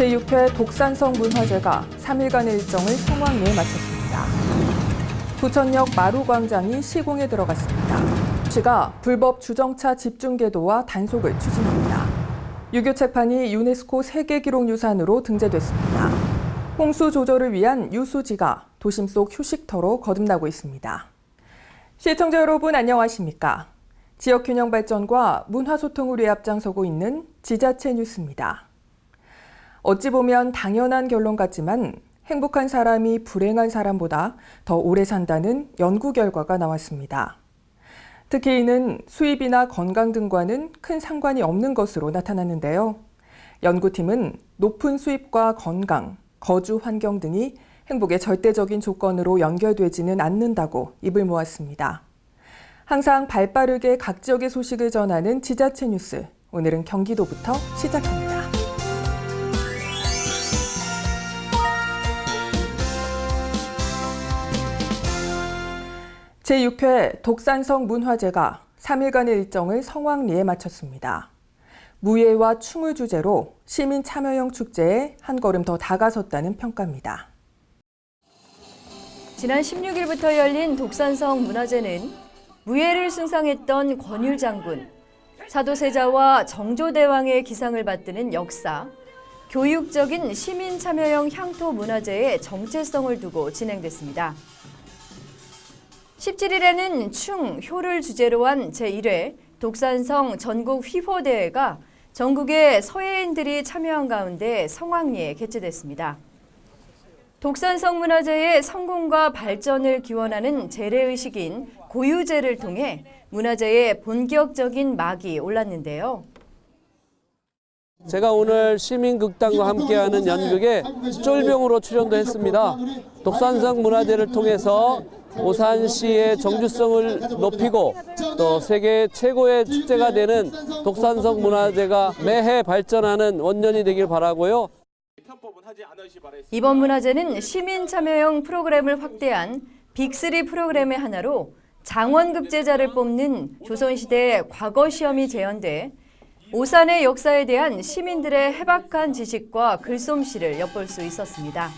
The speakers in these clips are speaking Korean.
제6회 독산성 문화제가 3일간의 일정을 성황리에 마쳤습니다. 부천역 마루광장이 시공에 들어갔습니다. 시가 불법 주정차 집중계도와 단속을 추진합니다. 유교책판이 유네스코 세계기록유산으로 등재됐습니다. 홍수 조절을 위한 유수지가 도심 속 휴식터로 거듭나고 있습니다. 시청자 여러분 안녕하십니까? 지역균형 발전과 문화소통을 위해 앞장서고 있는 지자체 뉴스입니다. 어찌 보면 당연한 결론 같지만 행복한 사람이 불행한 사람보다 더 오래 산다는 연구 결과가 나왔습니다. 특히 이는 수입이나 건강 등과는 큰 상관이 없는 것으로 나타났는데요. 연구팀은 높은 수입과 건강, 거주 환경 등이 행복의 절대적인 조건으로 연결되지는 않는다고 입을 모았습니다. 항상 발빠르게 각 지역의 소식을 전하는 지자체 뉴스, 오늘은 경기도부터 시작합니다. 제6회 독산성 문화제가 3일간의 일정을 성황리에 마쳤습니다. 무예와 춤을 주제로 시민 참여형 축제에 한 걸음 더 다가섰다는 평가입니다. 지난 16일부터 열린 독산성 문화제는 무예를 숭상했던 권율 장군, 사도세자와 정조대왕의 기상을 받드는 역사, 교육적인 시민 참여형 향토 문화제의 정체성을 두고 진행됐습니다. 17일에는 충, 효를 주제로 한 제1회 독산성 전국 휘포대회가 전국의 서예인들이 참여한 가운데 성황리에 개최됐습니다. 독산성 문화제의 성공과 발전을 기원하는 재래의식인 고유제를 통해 문화제의 본격적인 막이 올랐는데요. 제가 오늘 시민극단과 함께하는 연극에 쫄병으로 출연도 했습니다. 독산성 문화제를 통해서 오산시의 정주성을 높이고 또 세계 최고의 축제가 되는 독산성 문화제가 매해 발전하는 원년이 되길 바라고요. 이번 문화제는 시민 참여형 프로그램을 확대한 빅3 프로그램의 하나로 장원급제자를 뽑는 조선시대 과거 시험이 재현돼 오산의 역사에 대한 시민들의 해박한 지식과 글솜씨를 엿볼 수 있었습니다.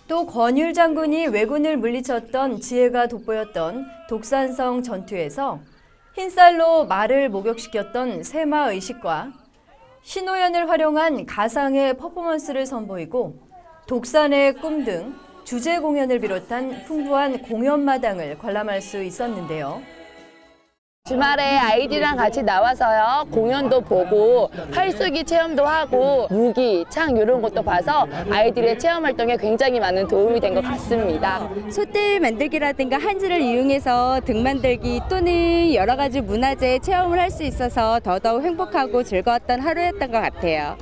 또 권율 장군이 왜군을 물리쳤던 지혜가 돋보였던 독산성 전투에서 흰쌀로 말을 목욕시켰던 세마 의식과 신호연을 활용한 가상의 퍼포먼스를 선보이고 독산의 꿈 등 주제 공연을 비롯한 풍부한 공연마당을 관람할 수 있었는데요. 주말에 아이들이랑 같이 나와서요 공연도 보고 활쏘기 체험도 하고 무기, 창 이런 것도 봐서 아이들의 체험 활동에 굉장히 많은 도움이 된 것 같습니다. 솥들 만들기라든가 한지를 이용해서 등 만들기 또는 여러 가지 문화재 체험을 할 수 있어서 더더욱 행복하고 즐거웠던 하루였던 것 같아요.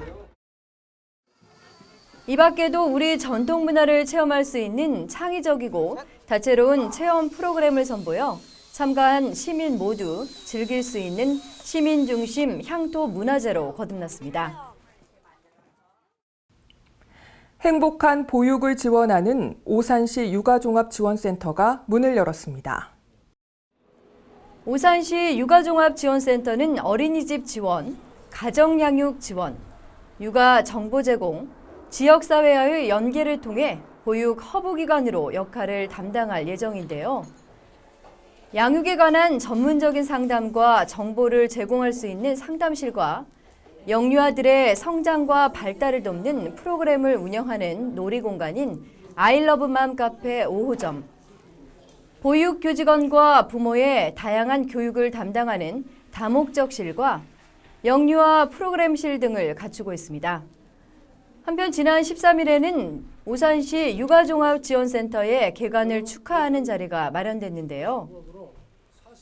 이 밖에도 우리 전통 문화를 체험할 수 있는 창의적이고 다채로운 체험 프로그램을 선보여 참가한 시민 모두 즐길 수 있는 시민 중심 향토 문화제로 거듭났습니다. 행복한 보육을 지원하는 오산시 육아종합지원센터가 문을 열었습니다. 오산시 육아종합지원센터는 어린이집 지원, 가정양육 지원, 육아 정보 제공, 지역사회와의 연계를 통해 보육 허브기관으로 역할을 담당할 예정인데요. 양육에 관한 전문적인 상담과 정보를 제공할 수 있는 상담실과 영유아들의 성장과 발달을 돕는 프로그램을 운영하는 놀이공간인 아이러브맘 카페 5호점, 보육교직원과 부모의 다양한 교육을 담당하는 다목적실과 영유아 프로그램실 등을 갖추고 있습니다. 한편 지난 13일에는 오산시 육아종합지원센터의 개관을 축하하는 자리가 마련됐는데요.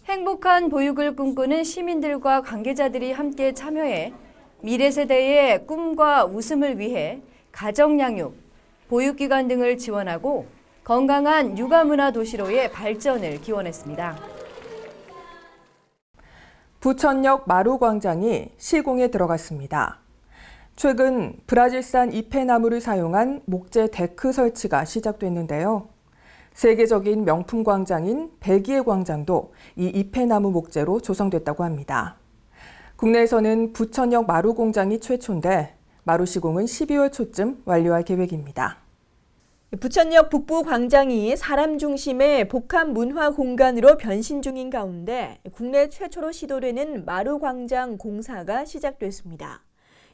행복한 보육을 꿈꾸는 시민들과 관계자들이 함께 참여해 미래 세대의 꿈과 웃음을 위해 가정양육, 보육기관 등을 지원하고 건강한 육아문화 도시로의 발전을 기원했습니다. 부천역 마루광장이 시공에 들어갔습니다. 최근 브라질산 잎회나무를 사용한 목재 데크 설치가 시작됐는데요. 세계적인 명품 광장인 백이의 광장도 이 잎회나무 목재로 조성됐다고 합니다. 국내에서는 부천역 마루공장이 최초인데 마루 시공은 12월 초쯤 완료할 계획입니다. 부천역 북부 광장이 사람 중심의 복합 문화 공간으로 변신 중인 가운데 국내 최초로 시도되는 마루 광장 공사가 시작됐습니다.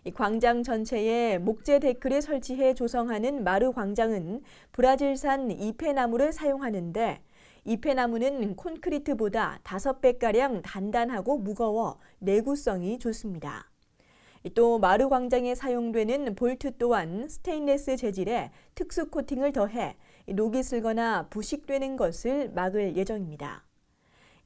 이 광장 전체에 목재 데크를 설치해 조성하는 마루 광장은 브라질산 이페나무를 사용하는데 이페나무는 콘크리트보다 5배가량 단단하고 무거워 내구성이 좋습니다. 또 마루 광장에 사용되는 볼트 또한 스테인리스 재질의 특수 코팅을 더해 녹이 슬거나 부식되는 것을 막을 예정입니다.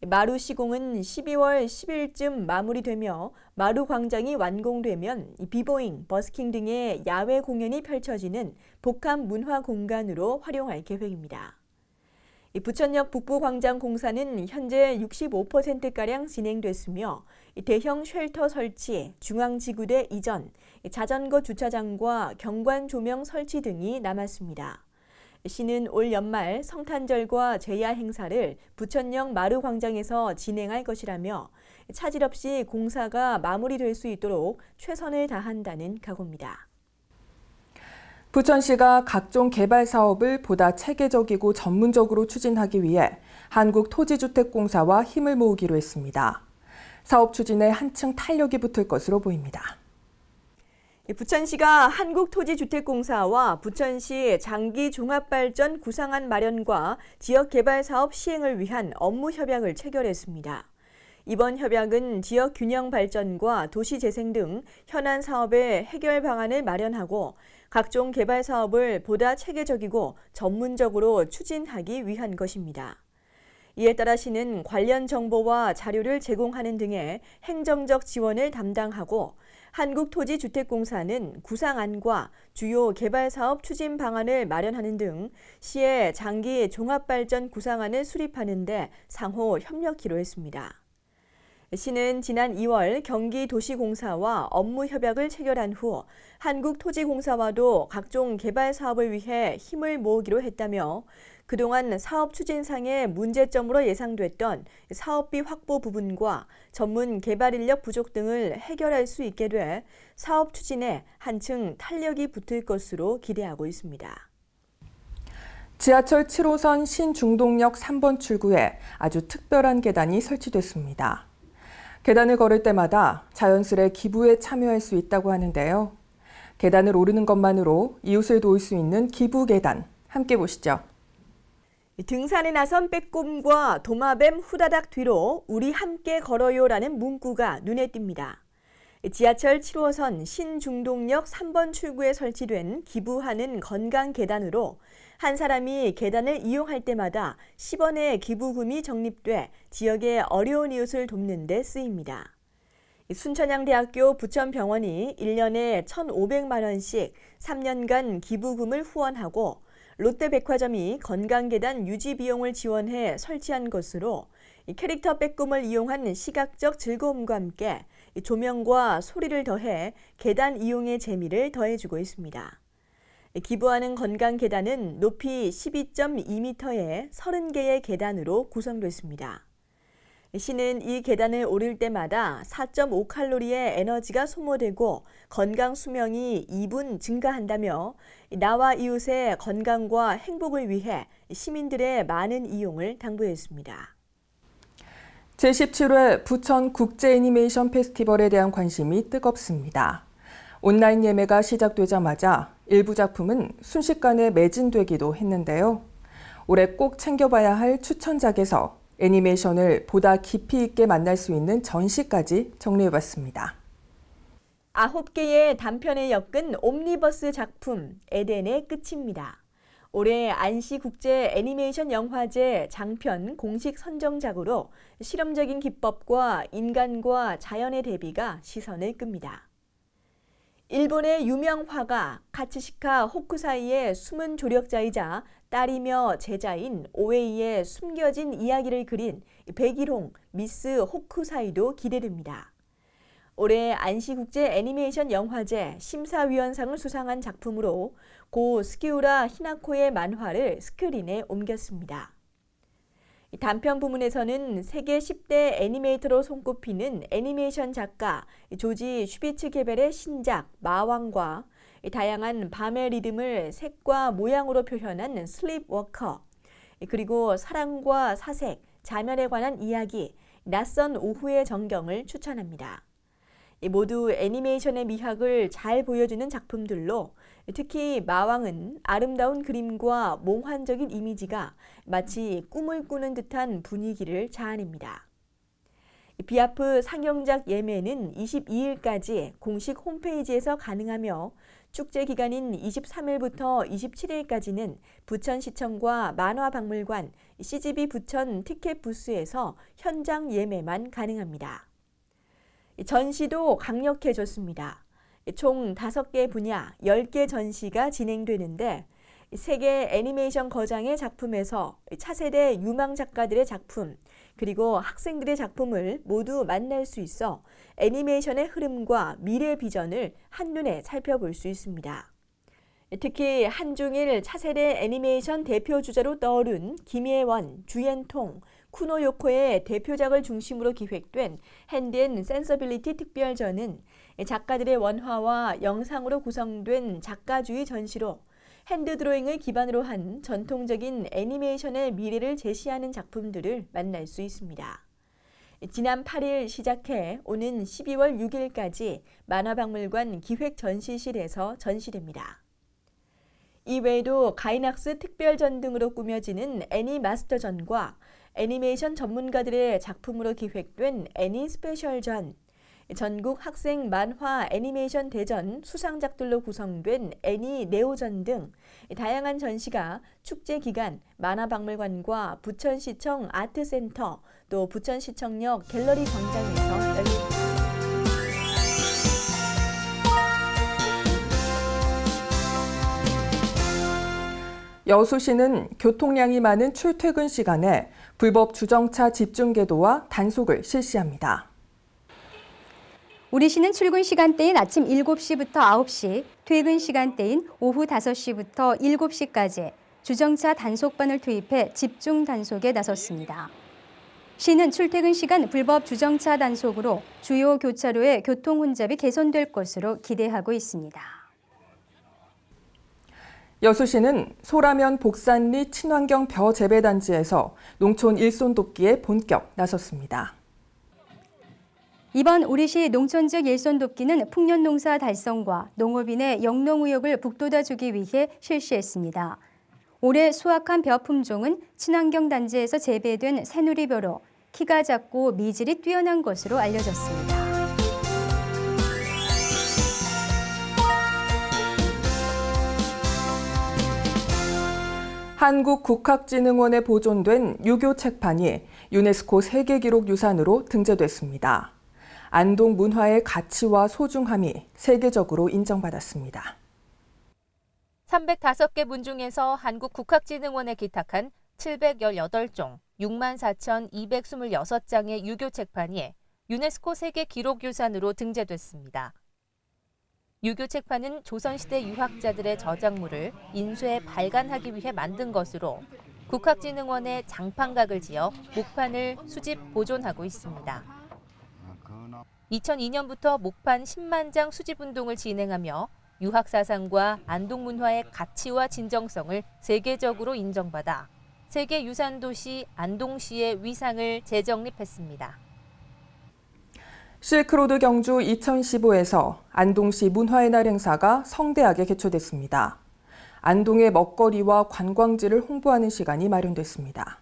마루 시공은 12월 10일쯤 마무리되며 마루 광장이 완공되면 비보잉, 버스킹 등의 야외 공연이 펼쳐지는 복합 문화 공간으로 활용할 계획입니다. 부천역 북부 광장 공사는 현재 65%가량 진행됐으며 대형 쉘터 설치, 중앙지구대 이전, 자전거 주차장과 경관 조명 설치 등이 남았습니다. 시는 올 연말 성탄절과 제야 행사를 부천역 마루 광장에서 진행할 것이라며 차질 없이 공사가 마무리될 수 있도록 최선을 다한다는 각오입니다. 부천시가 각종 개발 사업을 보다 체계적이고 전문적으로 추진하기 위해 한국토지주택공사와 힘을 모으기로 했습니다. 사업 추진에 한층 탄력이 붙을 것으로 보입니다. 부천시가 한국토지주택공사와 부천시 장기종합발전 구상안 마련과 지역개발사업 시행을 위한 업무 협약을 체결했습니다. 이번 협약은 지역 균형 발전과 도시 재생 등 현안 사업의 해결 방안을 마련하고 각종 개발 사업을 보다 체계적이고 전문적으로 추진하기 위한 것입니다. 이에 따라 시는 관련 정보와 자료를 제공하는 등의 행정적 지원을 담당하고 한국토지주택공사는 구상안과 주요 개발사업 추진 방안을 마련하는 등 시의 장기 종합발전 구상안을 수립하는 데 상호 협력키로 했습니다. 시는 지난 2월 경기도시공사와 업무 협약을 체결한 후 한국토지공사와도 각종 개발 사업을 위해 힘을 모으기로 했다며 그동안 사업 추진상의 문제점으로 예상됐던 사업비 확보 부분과 전문 개발 인력 부족 등을 해결할 수 있게 돼 사업 추진에 한층 탄력이 붙을 것으로 기대하고 있습니다. 지하철 7호선 신중동역 3번 출구에 아주 특별한 계단이 설치됐습니다. 계단을 걸을 때마다 자연스레 기부에 참여할 수 있다고 하는데요. 계단을 오르는 것만으로 이웃을 도울 수 있는 기부 계단, 함께 보시죠. 등산에 나선 빼꼼과 도마뱀 후다닥 뒤로 우리 함께 걸어요라는 문구가 눈에 띕니다. 지하철 7호선 신중동역 3번 출구에 설치된 기부하는 건강 계단으로 한 사람이 계단을 이용할 때마다 10원의 기부금이 적립돼 지역의 어려운 이웃을 돕는 데 쓰입니다. 순천향대학교 부천병원이 1년에 1,500만 원씩 3년간 기부금을 후원하고 롯데백화점이 건강계단 유지 비용을 지원해 설치한 것으로 캐릭터 빼꼼을 이용한 시각적 즐거움과 함께 조명과 소리를 더해 계단 이용의 재미를 더해주고 있습니다. 기부하는 건강계단은 높이 12.2m의 30개의 계단으로 구성됐습니다. 시는 이 계단을 오를 때마다 4.5칼로리의 에너지가 소모되고 건강 수명이 2분 증가한다며 나와 이웃의 건강과 행복을 위해 시민들의 많은 이용을 당부했습니다. 제17회 부천 국제 애니메이션 페스티벌에 대한 관심이 뜨겁습니다. 온라인 예매가 시작되자마자 일부 작품은 순식간에 매진되기도 했는데요. 올해 꼭 챙겨봐야 할 추천작에서 애니메이션을 보다 깊이 있게 만날 수 있는 전시까지 정리해봤습니다. 9개의 단편에 엮은 옴니버스 작품 에덴의 끝입니다. 올해 안시국제 애니메이션 영화제 장편 공식 선정작으로 실험적인 기법과 인간과 자연의 대비가 시선을 끕니다. 일본의 유명 화가 카츠시카 호쿠사이의 숨은 조력자이자 딸이며 제자인 오웨이의 숨겨진 이야기를 그린 백일홍 미스 호쿠사이도 기대됩니다. 올해 안시국제 애니메이션 영화제 심사위원상을 수상한 작품으로 고 스기우라 히나코의 만화를 스크린에 옮겼습니다. 단편 부문에서는 세계 10대 애니메이터로 손꼽히는 애니메이션 작가 조지 슈비츠 개벨의 신작 마왕과 다양한 밤의 리듬을 색과 모양으로 표현한 슬립워커, 그리고 사랑과 사색, 자멸에 관한 이야기, 낯선 오후의 전경을 추천합니다. 모두 애니메이션의 미학을 잘 보여주는 작품들로 특히 마왕은 아름다운 그림과 몽환적인 이미지가 마치 꿈을 꾸는 듯한 분위기를 자아냅니다. 비아프 상영작 예매는 22일까지 공식 홈페이지에서 가능하며 축제 기간인 23일부터 27일까지는 부천시청과 만화박물관, CGV 부천 티켓 부스에서 현장 예매만 가능합니다. 전시도 강력해졌습니다. 총 5개 분야 10개 전시가 진행되는데 세계 애니메이션 거장의 작품에서 차세대 유망 작가들의 작품, 그리고 학생들의 작품을 모두 만날 수 있어 애니메이션의 흐름과 미래 비전을 한눈에 살펴볼 수 있습니다. 특히 한중일 차세대 애니메이션 대표 주자로 떠오른 김예원, 주옌통, 쿠노요코의 대표작을 중심으로 기획된 핸드앤센서빌리티 특별전은 작가들의 원화와 영상으로 구성된 작가주의 전시로 핸드 드로잉을 기반으로 한 전통적인 애니메이션의 미래를 제시하는 작품들을 만날 수 있습니다. 지난 8일 시작해 오는 12월 6일까지 만화박물관 기획전시실에서 전시됩니다. 이외에도 가이낙스 특별전 등으로 꾸며지는 애니마스터전과 애니메이션 전문가들의 작품으로 기획된 애니 스페셜전, 전국 학생 만화 애니메이션 대전 수상작들로 구성된 애니 네오전 등 다양한 전시가 축제 기간 만화박물관과 부천시청 아트센터, 또 부천시청역 갤러리 광장에서 열립니다. 여수시는 교통량이 많은 출퇴근 시간에 불법 주정차 집중계도와 단속을 실시합니다. 우리 시는 출근 시간대인 아침 7시부터 9시, 퇴근 시간대인 오후 5시부터 7시까지 주정차 단속반을 투입해 집중 단속에 나섰습니다. 시는 출퇴근 시간 불법 주정차 단속으로 주요 교차로의 교통 혼잡이 개선될 것으로 기대하고 있습니다. 여수시는 소라면 복산 리 친환경 벼 재배단지에서 농촌 일손 돕기에 본격 나섰습니다. 이번 우리시 농촌적 일손 돕기는 풍년농사 달성과 농업인의 영농의욕을 북돋아주기 위해 실시했습니다. 올해 수확한 벼 품종은 친환경 단지에서 재배된 새누리벼로 키가 작고 미질이 뛰어난 것으로 알려졌습니다. 한국국학진흥원에 보존된 유교 책판이 유네스코 세계기록유산으로 등재됐습니다. 안동 문화의 가치와 소중함이 세계적으로 인정받았습니다. 305개 문 중에서 한국국학진흥원에 기탁한 718종, 64,226장의 유교 책판이 유네스코 세계기록유산으로 등재됐습니다. 유교 책판은 조선시대 유학자들의 저작물을 인쇄 발간하기 위해 만든 것으로 국학진흥원에 장판각을 지어 목판을 수집 보존하고 있습니다. 2002년부터 목판 10만 장 수집 운동을 진행하며 유학 사상과 안동 문화의 가치와 진정성을 세계적으로 인정받아 세계유산도시 안동시의 위상을 재정립했습니다. 실크로드 경주 2015에서 안동시 문화의 날 행사가 성대하게 개최됐습니다. 안동의 먹거리와 관광지를 홍보하는 시간이 마련됐습니다.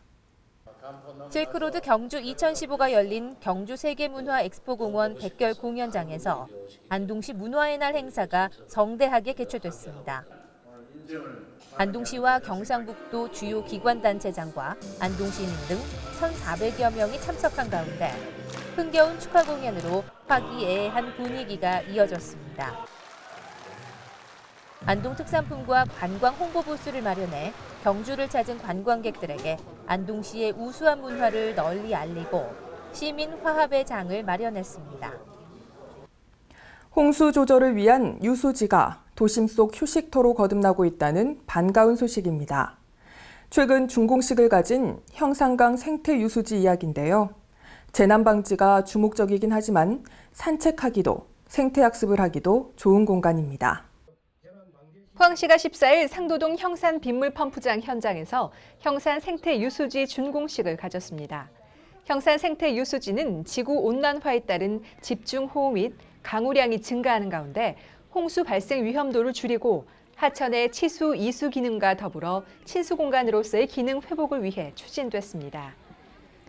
실크로드 경주 2015가 열린 경주 세계문화 엑스포공원 백결 공연장에서 안동시 문화의 날 행사가 성대하게 개최됐습니다. 안동시와 경상북도 주요 기관단체장과 안동시민 등 1,400여 명이 참석한 가운데 흥겨운 축하 공연으로 화기애애한 분위기가 이어졌습니다. 안동 특산품과 관광 홍보 부스를 마련해 경주를 찾은 관광객들에게 안동시의 우수한 문화를 널리 알리고 시민 화합의 장을 마련했습니다. 홍수 조절을 위한 유수지가 도심 속 휴식터로 거듭나고 있다는 반가운 소식입니다. 최근 준공식을 가진 형산강 생태유수지 이야기인데요. 재난 방지가 주목적이긴 하지만 산책하기도, 생태학습을 하기도 좋은 공간입니다. 포항시가 14일 상도동 형산 빗물 펌프장 현장에서 형산 생태유수지 준공식을 가졌습니다. 형산 생태유수지는 지구온난화에 따른 집중호우 및 강우량이 증가하는 가운데 홍수 발생 위험도를 줄이고 하천의 치수 이수 기능과 더불어 친수 공간으로서의 기능 회복을 위해 추진됐습니다.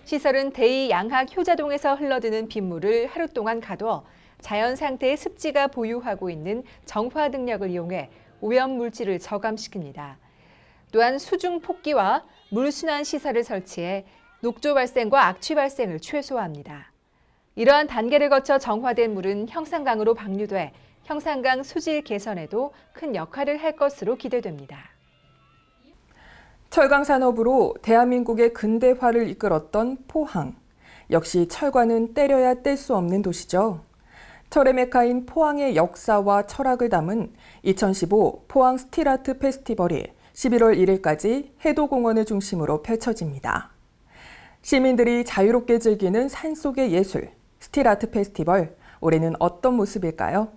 시설은 대이 양학 효자동에서 흘러드는 빗물을 하루 동안 가둬 자연 상태의 습지가 보유하고 있는 정화 등력을 이용해 오염 물질을 저감시킵니다. 또한 수중 폭기와 물순환 시설을 설치해 녹조 발생과 악취 발생을 최소화합니다. 이러한 단계를 거쳐 정화된 물은 형산강으로 방류돼 형산강 수질 개선에도 큰 역할을 할 것으로 기대됩니다. 철강 산업으로 대한민국의 근대화를 이끌었던 포항. 역시 철과는 때려야 뗄 수 없는 도시죠. 철의 메카인 포항의 역사와 철학을 담은 2015 포항 스틸아트 페스티벌이 11월 1일까지 해도공원을 중심으로 펼쳐집니다. 시민들이 자유롭게 즐기는 산속의 예술, 스틸아트 페스티벌, 올해는 어떤 모습일까요?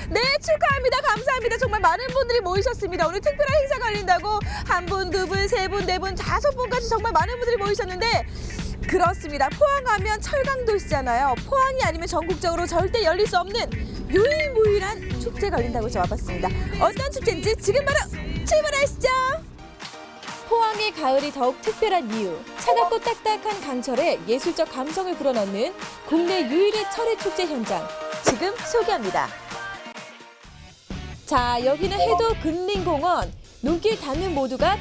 네, 축하합니다. 감사합니다. 정말 많은 분들이 모이셨습니다. 오늘 특별한 행사가 열린다고 한 분, 두 분, 세 분, 네 분, 다섯 분까지 정말 많은 분들이 모이셨는데 그렇습니다. 포항하면 철강도시잖아요. 포항이 아니면 전국적으로 절대 열릴 수 없는 유일무이한 축제가 열린다고 해서 와봤습니다. 어떤 축제인지 지금 바로 출발하시죠. 포항의 가을이 더욱 특별한 이유, 차갑고 딱딱한 강철에 예술적 감성을 불어넣는 국내 유일의 철의 축제 현장, 지금 소개합니다. 자, 여기는 해도 근린공원. 눈길 닿는 모두가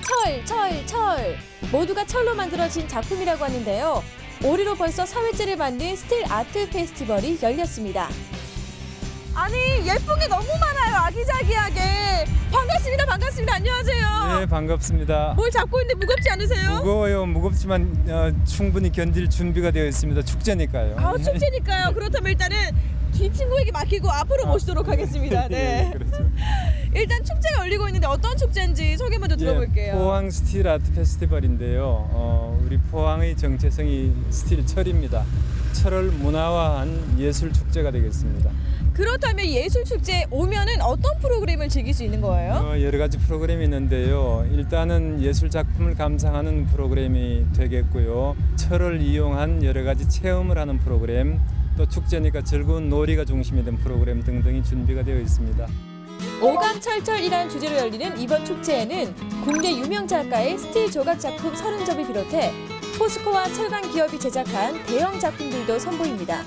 철. 모두가 철로 만들어진 작품이라고 하는데요. 올해로 벌써 4회째를 받는 스틸 아트 페스티벌이 열렸습니다. 아니, 예쁜 게 너무 많아요. 아기자기하게. 반갑습니다. 안녕하세요. 네, 반갑습니다. 뭘 잡고 있는데 무겁지 않으세요? 무거워요. 무겁지만 충분히 견딜 준비가 되어 있습니다. 축제니까요. 아, 축제니까요. 그렇다면 일단은 뒷친구에게 맡기고 앞으로 모시도록 하겠습니다. 네. 그렇죠. 일단 축제가 열리고 있는데 어떤 축제인지 소개 먼저 들어볼게요. 포항 스틸 아트 페스티벌인데요. 우리 포항의 정체성이 스틸 철입니다. 철을 문화화한 예술 축제가 되겠습니다. 그렇다면 예술 축제 오면은 어떤 프로그램을 즐길 수 있는 거예요? 여러 가지 프로그램이 있는데요. 일단은 예술 작품을 감상하는 프로그램이 되겠고요. 철을 이용한 여러 가지 체험을 하는 프로그램, 또 축제니까 즐거운 놀이가 중심이 된 프로그램 등등이 준비가 되어 있습니다. 오감철철이라는 주제로 열리는 이번 축제에는 국내 유명 작가의 스틸 조각 작품 30점을 비롯해 포스코와 철강 기업이 제작한 대형 작품들도 선보입니다.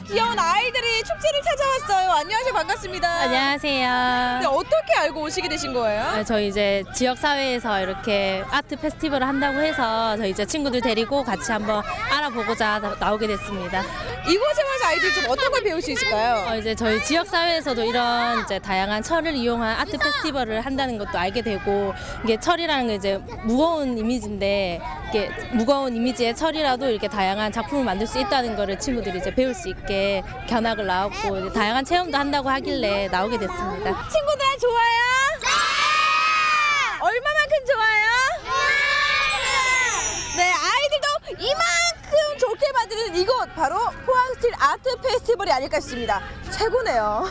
귀여운 아이들이 축제를 찾아왔어요. 안녕하세요. 반갑습니다. 안녕하세요. 네, 어떻게 알고 오시게 되신 거예요? 저희 이제 지역사회에서 이렇게 아트 페스티벌을 한다고 해서 저희 이제 친구들 데리고 같이 한번 알아보고자 나오게 됐습니다. 이곳에 와서 아이들이 좀 어떤 걸 배울 수 있을까요? 이제 저희 지역사회에서도 이런 이제 다양한 철을 이용한 아트 페스티벌을 한다는 것도 알게 되고, 이게 철이라는 게 이제 무거운 이미지인데, 이게 무거운 이미지의 철이라도 이렇게 다양한 작품을 만들 수 있다는 거를 친구들이 이제 배울 수 있게 견학을 나왔고 다양한 체험도 한다고 하길래 나오게 됐습니다. 친구들 좋아요? 얼마만큼 좋아요? 네, 아이들도 이만큼 좋게 만드는 이곳 바로 포항 스틸 아트 페스티벌이 아닐까 싶습니다. 최고네요.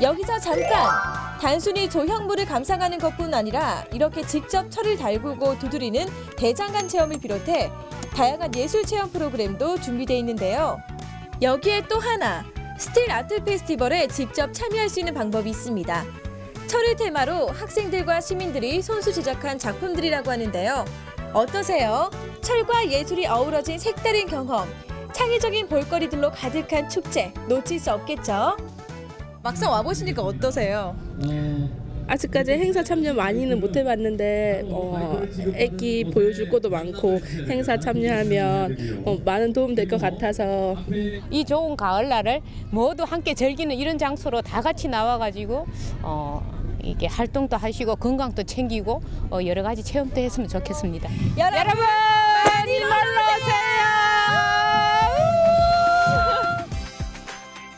여기서 잠깐! 단순히 조형물을 감상하는 것뿐 아니라 이렇게 직접 철을 달구고 두드리는 대장간 체험을 비롯해 다양한 예술 체험 프로그램도 준비되어 있는데요. 여기에 또 하나, 스틸 아트 페스티벌에 직접 참여할 수 있는 방법이 있습니다. 철을 테마로 학생들과 시민들이 손수 제작한 작품들이라고 하는데요. 어떠세요? 철과 예술이 어우러진 색다른 경험, 창의적인 볼거리들로 가득한 축제 놓칠 수 없겠죠? 막상 와보시니까 어떠세요? 아직까지 행사 참여 많이는 못 해봤는데 애기 보여줄 것도 많고 행사 참여하면 많은 도움 될 것 같아서 이 좋은 가을날을 모두 함께 즐기는 이런 장소로 다 같이 나와가지고 이게 활동도 하시고 건강도 챙기고 여러 가지 체험도 했으면 좋겠습니다. 여러분 많이 놀러오세요.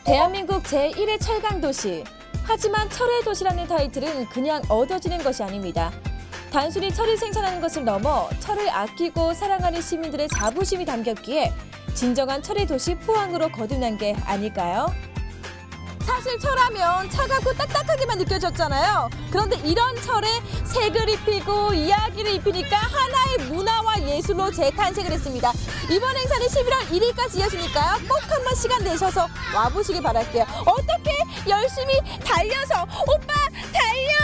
대한민국 제1의 철강도시 하지만 철의 도시라는 타이틀은 그냥 얻어지는 것이 아닙니다. 단순히 철을 생산하는 것을 넘어 철을 아끼고 사랑하는 시민들의 자부심이 담겼기에 진정한 철의 도시 포항으로 거듭난 게 아닐까요? 사실 철하면 차갑고 딱딱하게만 느껴졌잖아요. 그런데 이런 철에 색을 입히고 이야기를 입히니까 하나의 문화와 예술로 재탄생을 했습니다. 이번 행사는 11월 1일까지 이어지니까요. 꼭 한번 시간 내셔서 와보시길 바랄게요. 어떻게 열심히 달려서 오빠 달려!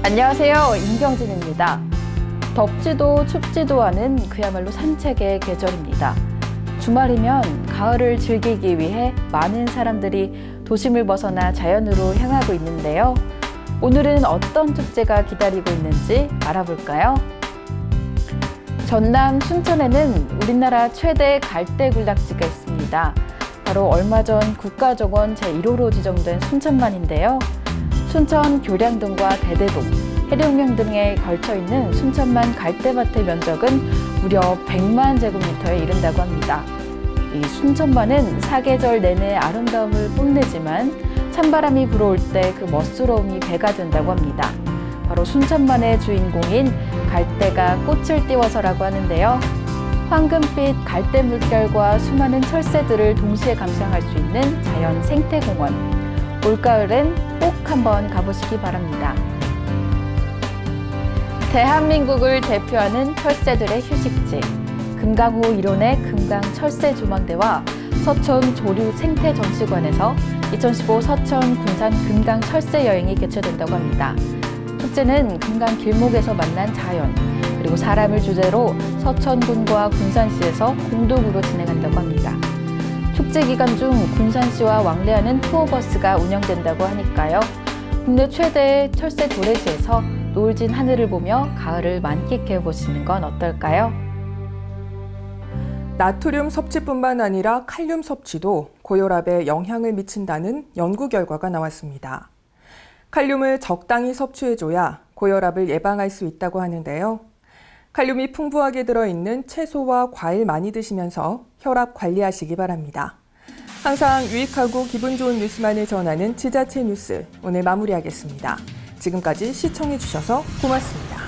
안녕하세요. 임경진입니다. 덥지도 춥지도 않은 그야말로 산책의 계절입니다. 주말이면 가을을 즐기기 위해 많은 사람들이 도심을 벗어나 자연으로 향하고 있는데요. 오늘은 어떤 축제가 기다리고 있는지 알아볼까요? 전남 순천에는 우리나라 최대 갈대굴락지가 있습니다. 바로 얼마 전 국가정원 제1호로 지정된 순천만인데요. 순천 교량동과 대대동, 해룡명 등에 걸쳐 있는 순천만 갈대밭의 면적은 무려 100만 제곱미터에 이른다고 합니다. 이 순천만은 사계절 내내 아름다움을 뽐내지만 찬바람이 불어올 때 그 멋스러움이 배가 된다고 합니다. 바로 순천만의 주인공인 갈대가 꽃을 띄워서라고 하는데요. 황금빛 갈대 물결과 수많은 철새들을 동시에 감상할 수 있는 자연 생태공원. 올가을엔 꼭 한번 가보시기 바랍니다. 대한민국을 대표하는 철새들의 휴식지, 금강호 일원의 금강철새 조망대와 서촌 조류 생태전시관에서 2015 서천 군산 금강철새 여행이 개최된다고 합니다. 축제는 금강 길목에서 만난 자연, 그리고 사람을 주제로 서천군과 군산시에서 공동으로 진행한다고 합니다. 축제 기간 중 군산시와 왕래하는 투어버스가 운영된다고 하니까요. 국내 최대의 철새 도래지에서 노을진 하늘을 보며 가을을 만끽해 보시는 건 어떨까요? 나트륨 섭취뿐만 아니라 칼륨 섭취도 고혈압에 영향을 미친다는 연구 결과가 나왔습니다. 칼륨을 적당히 섭취해줘야 고혈압을 예방할 수 있다고 하는데요. 칼륨이 풍부하게 들어있는 채소와 과일 많이 드시면서 혈압 관리하시기 바랍니다. 항상 유익하고 기분 좋은 뉴스만을 전하는 지자체 뉴스, 오늘 마무리하겠습니다. 지금까지 시청해주셔서 고맙습니다.